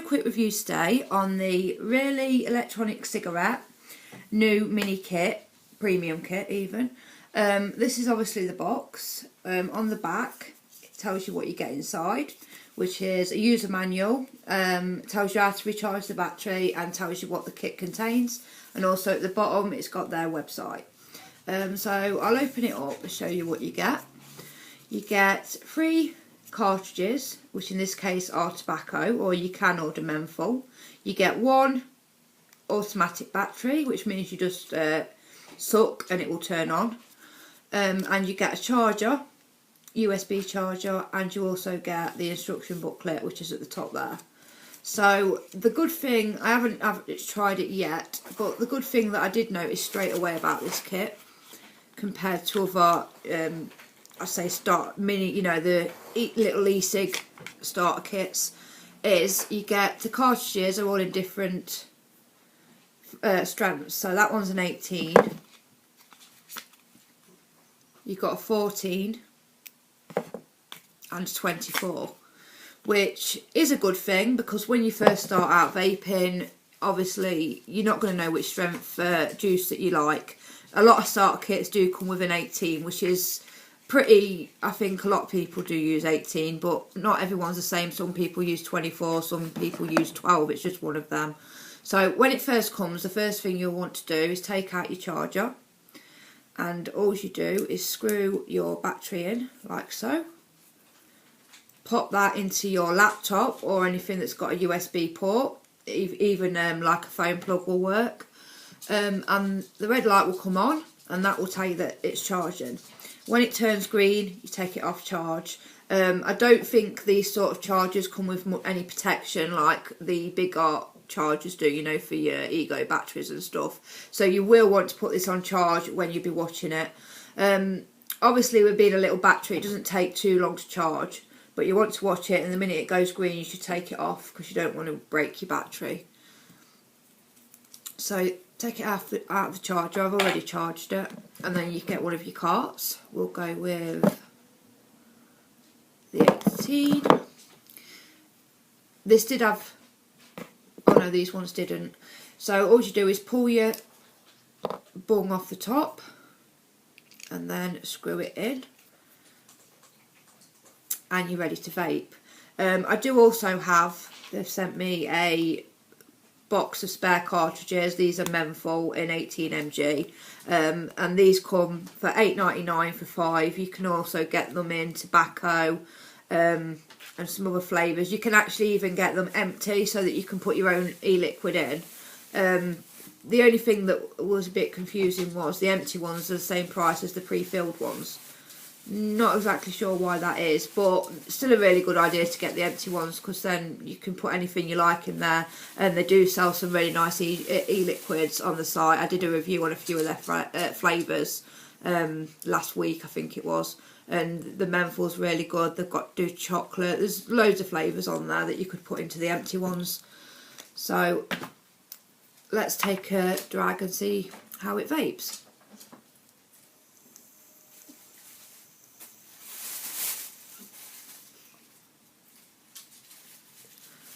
quick review today on the Really Electronic Cigarette new mini kit, premium kit even. This is obviously the box. On the back it tells you what you get inside, which is a user manual, tells you how to recharge the battery and tells you what the kit contains, and also at the bottom it's got their website. So I'll open it up and show you what you get. You get 3 cartridges, which in this case are tobacco, or you can order menthol. You get 1 automatic battery, which means you just suck and it will turn on. And you get a charger, USB charger, and you also get the instruction booklet, which is at the top there. So the good thing, I haven't tried it yet, but the good thing that I did notice straight away about this kit compared to other I say mini, you know, the little e-cig starter kits, is you get the cartridges are all in different strengths. So that one's an 18, you've got a 14 and 24, which is a good thing because when you first start out vaping, obviously you're not going to know which strength juice that you like. A lot of starter kits do come with an 18, which is pretty, I think a lot of people do use 18, but not everyone's the same. Some people use 24, some people use 12, it's just one of them. So when it first comes, the first thing you'll want to do is take out your charger, and all you do is screw your battery in like so. Pop that into your laptop or anything that's got a USB port, even like a phone plug will work, and the red light will come on and that will tell you that it's charging. When it turns green, you take it off charge. I don't think these sort of chargers come with any protection like the bigger chargers do, you know, for your Ego batteries and stuff. So you will want to put this on charge when you'll be watching it. Obviously with being a little battery, it doesn't take too long to charge, but you want to watch it, and the minute it goes green you should take it off because you don't want to break your battery. So take it out of the charger. I've already charged it, and then you get one of your carts. We'll go with the 18. This did have, oh no, these ones didn't. So all you do is pull your bung off the top and then screw it in, and you're ready to vape. I do also have, they've sent me a box of spare cartridges. These are menthol in 18mg, and these come for $8.99 for 5. You can also get them in tobacco and some other flavours. You can actually even get them empty so that you can put your own e-liquid in. The only thing that was a bit confusing was the empty ones are the same price as the pre-filled ones. Not exactly sure why that is, but still a really good idea to get the empty ones because then you can put anything you like in there, and they do sell some really nice e-liquids on the site. I did a review on a few of their flavours last week, I think it was, and the menthol's really good. They've got chocolate, there's loads of flavours on there that you could put into the empty ones. So let's take a drag and see how it vapes.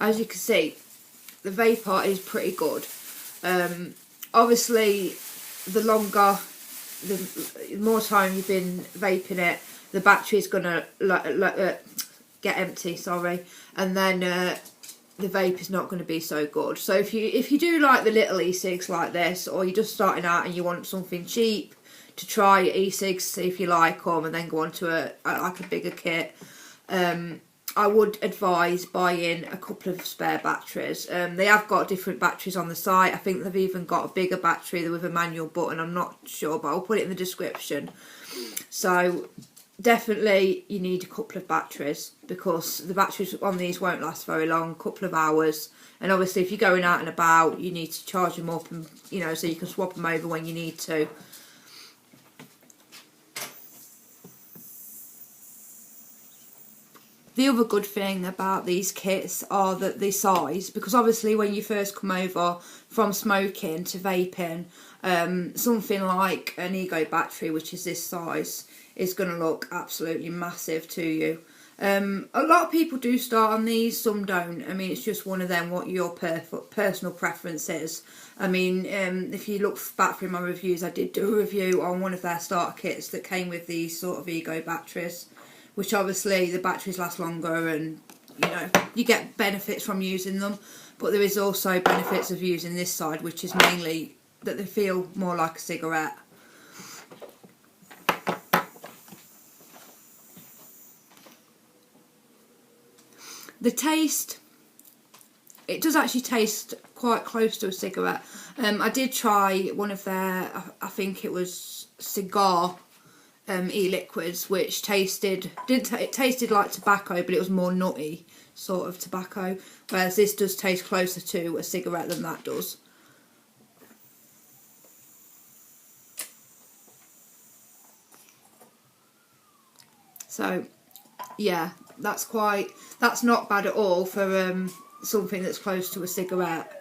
As you can see, the vapor is pretty good. Obviously, the more time you've been vaping it, the battery is going to get empty, sorry, and then the vape is not going to be so good. So if you do like the little e-cigs like this, or you're just starting out and you want something cheap to try e-cigs, see if you like them, and then go on to like a bigger kit, I would advise buying a couple of spare batteries. They have got different batteries on the site. I think they've even got a bigger battery with a manual button. I'm not sure, but I'll put it in the description. So definitely you need a couple of batteries because the batteries on these won't last very long, a couple of hours. And obviously if you're going out and about, you need to charge them up, and you know, so you can swap them over when you need to. The other good thing about these kits are that the size, because obviously when you first come over from smoking to vaping, something like an Ego battery, which is this size, is going to look absolutely massive to you. A lot of people do start on these, some don't. I mean, it's just one of them, what your personal preference is. I mean, if you look back through my reviews, I did do a review on one of their starter kits that came with these sort of Ego batteries, which obviously the batteries last longer and, you know, you get benefits from using them. But there is also benefits of using this side, which is mainly that they feel more like a cigarette. The taste, it does actually taste quite close to a cigarette. I did try one of their, I think it was cigar e-liquids, which tasted like tobacco, but it was more nutty sort of tobacco, whereas this does taste closer to a cigarette than that does. So yeah, that's not bad at all for something that's close to a cigarette.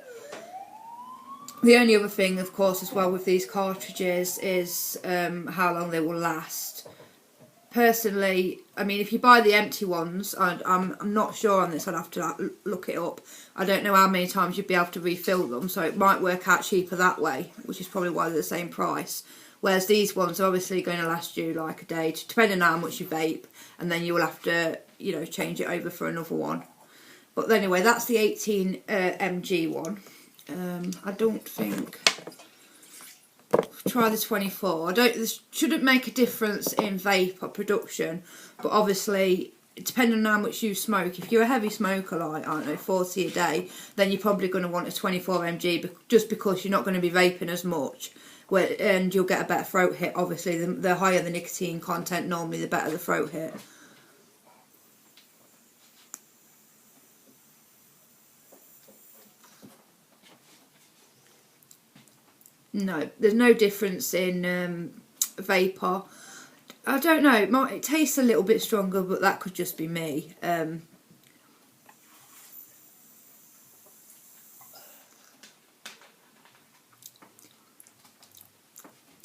The only other thing, of course, as well with these cartridges is how long they will last. Personally, I mean, if you buy the empty ones, I'm not sure on this, I'd have to look it up. I don't know how many times you'd be able to refill them, so it might work out cheaper that way, which is probably why they're the same price. Whereas these ones are obviously going to last you like a day, depending on how much you vape, and then you will have to, you know, change it over for another one. But anyway, that's the 18 mg one. I don't think... Try the 24. This shouldn't make a difference in vape or production, but obviously, depending on how much you smoke, if you're a heavy smoker, like, I don't know, 40 a day, then you're probably going to want a 24 mg just because you're not going to be vaping as much, and you'll get a better throat hit. Obviously, the higher the nicotine content, normally the better the throat hit. No, there's no difference in vapour. I don't know, it tastes a little bit stronger, but that could just be me.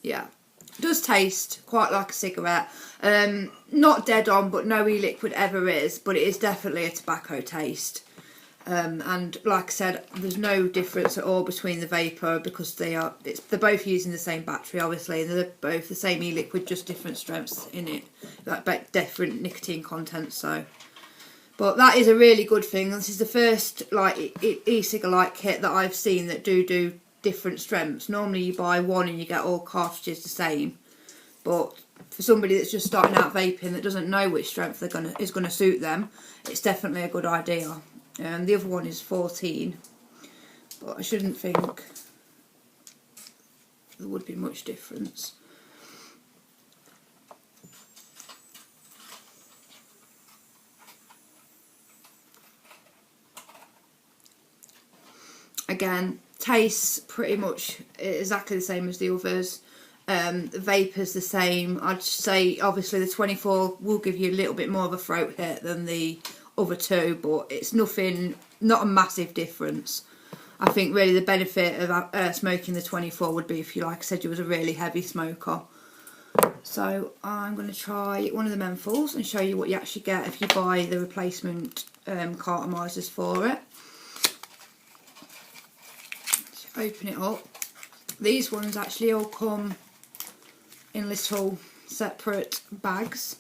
Yeah, it does taste quite like a cigarette. Not dead on, but no e-liquid ever is, but it is definitely a tobacco taste. And like I said, there's no difference at all between the vapour because they're both using the same battery, obviously, and they're both the same e-liquid, just different strengths in it, like different nicotine content. So, but that is a really good thing. This is the first like e-cigarette kit that I've seen that do different strengths. Normally you buy one and you get all cartridges the same, but for somebody that's just starting out vaping that doesn't know which strength is gonna suit them, it's definitely a good idea. The other one is 14, but I shouldn't think there would be much difference. Again, tastes pretty much exactly the same as the others. The vapour's the same. I'd say obviously the 24 will give you a little bit more of a throat hit than the other two, but it's not a massive difference. I think really the benefit of smoking the 24 would be if you, like I said, you was a really heavy smoker. So I'm going to try one of the menthols and show you what you actually get if you buy the replacement cartomizers for it. So open it up. These ones actually all come in little separate bags.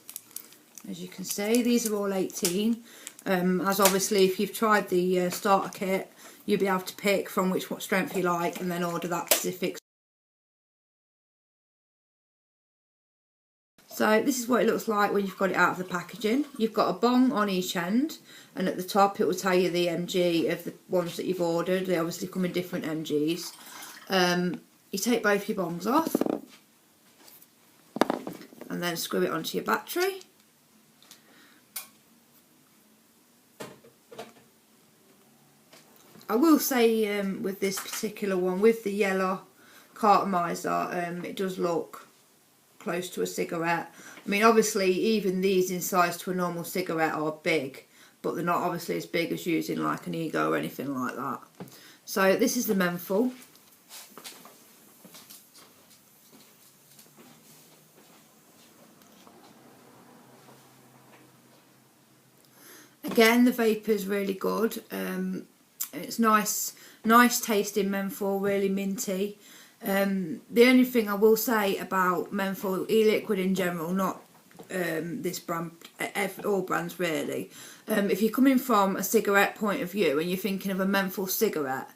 As you can see, these are all 18. As obviously if you've tried the starter kit, you'll be able to pick from what strength you like and then order that specific. So this is what it looks like when you've got it out of the packaging. You've got a bong on each end, and at the top it will tell you the mg of the ones that you've ordered. They obviously come in different mgs. You take both your bongs off and then screw it onto your battery. I will say with this particular one, with the yellow cartomizer, it does look close to a cigarette. I mean, obviously even these in size to a normal cigarette are big, but they're not obviously as big as using like an Ego or anything like that. So this is the menthol. Again, the vape is really good. It's nice tasting menthol, really minty. The only thing I will say about menthol e-liquid in general, not this brand, all brands really, if you're coming from a cigarette point of view and you're thinking of a menthol cigarette,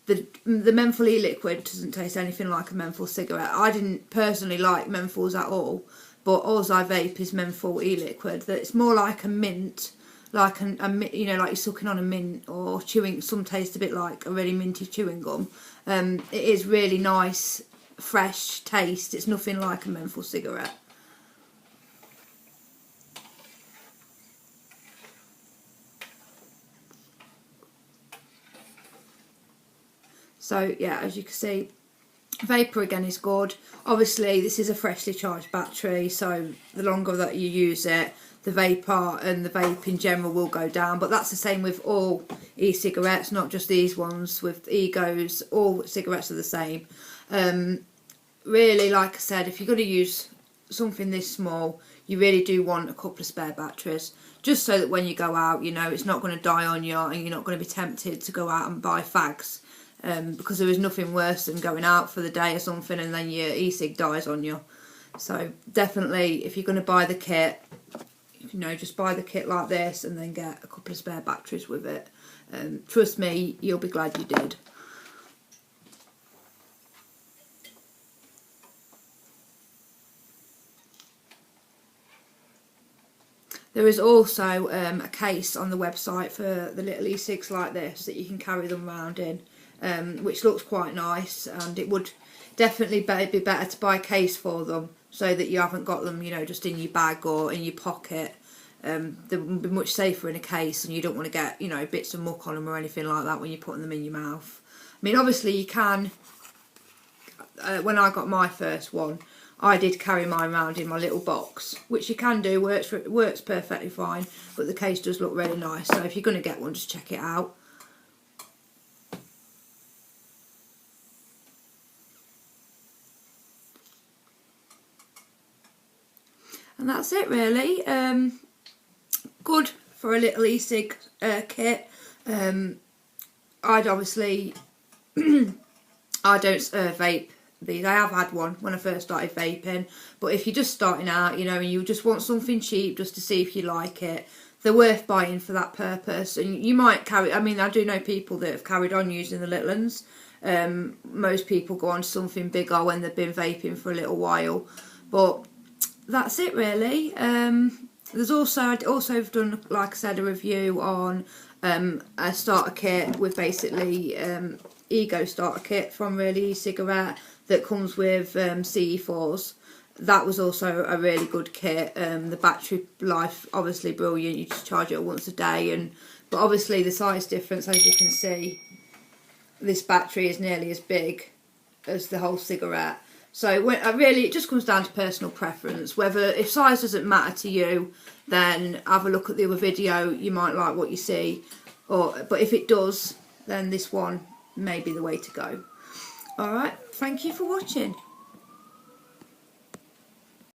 the menthol e-liquid doesn't taste anything like a menthol cigarette. I didn't personally like menthols at all, but all I vape is menthol e-liquid. That it's more like a mint, like you know, like you're sucking on a mint or chewing. Some taste a bit like a really minty chewing gum. It is really nice, fresh taste. It's nothing like a menthol cigarette. So yeah, as you can see, vapor again is good. Obviously this is a freshly charged battery, so the longer that you use it, the vapor and the vape in general will go down. But that's the same with all e-cigarettes, not just these ones. With Egos, all cigarettes are the same. Really, like I said, if you're going to use something this small, you really do want a couple of spare batteries, just so that when you go out, you know, it's not going to die on you and you're not going to be tempted to go out and buy fags. Because there is nothing worse than going out for the day or something and then your e-cig dies on you. So definitely, if you're going to buy the kit, you know, just buy the kit like this and then get a couple of spare batteries with it. Trust me, you'll be glad you did. There is also a case on the website for the little e-cigs like this that you can carry them around in. Which looks quite nice, and it would definitely be better to buy a case for them so that you haven't got them, you know, just in your bag or in your pocket. They would be much safer in a case, and you don't want to get, you know, bits of muck on them or anything like that when you're putting them in your mouth. I mean, obviously you can, when I got my first one, I did carry mine around in my little box, which you can do, works perfectly fine, but the case does look really nice, so if you're going to get one, just check it out. And that's it really. Good for a little e-cig kit. I'd obviously, I don't vape these. I have had one when I first started vaping, but if you're just starting out, you know, and you just want something cheap just to see if you like it, they're worth buying for that purpose. And you might carry, I mean, I do know people that have carried on using the little ones. Most people go on to something bigger when they've been vaping for a little while, but that's it really. There's also, I'd also done, like I said, a review on a starter kit with basically Ego starter kit from Really E-Cigarette that comes with CE4s. That was also a really good kit. The battery life obviously brilliant. You just charge it once a day, but obviously the size difference, as you can see, this battery is nearly as big as the whole cigarette. So really, it just comes down to personal preference. Whether, if size doesn't matter to you, then have a look at the other video. You might like what you see, but if it does, then this one may be the way to go. All right, thank you for watching.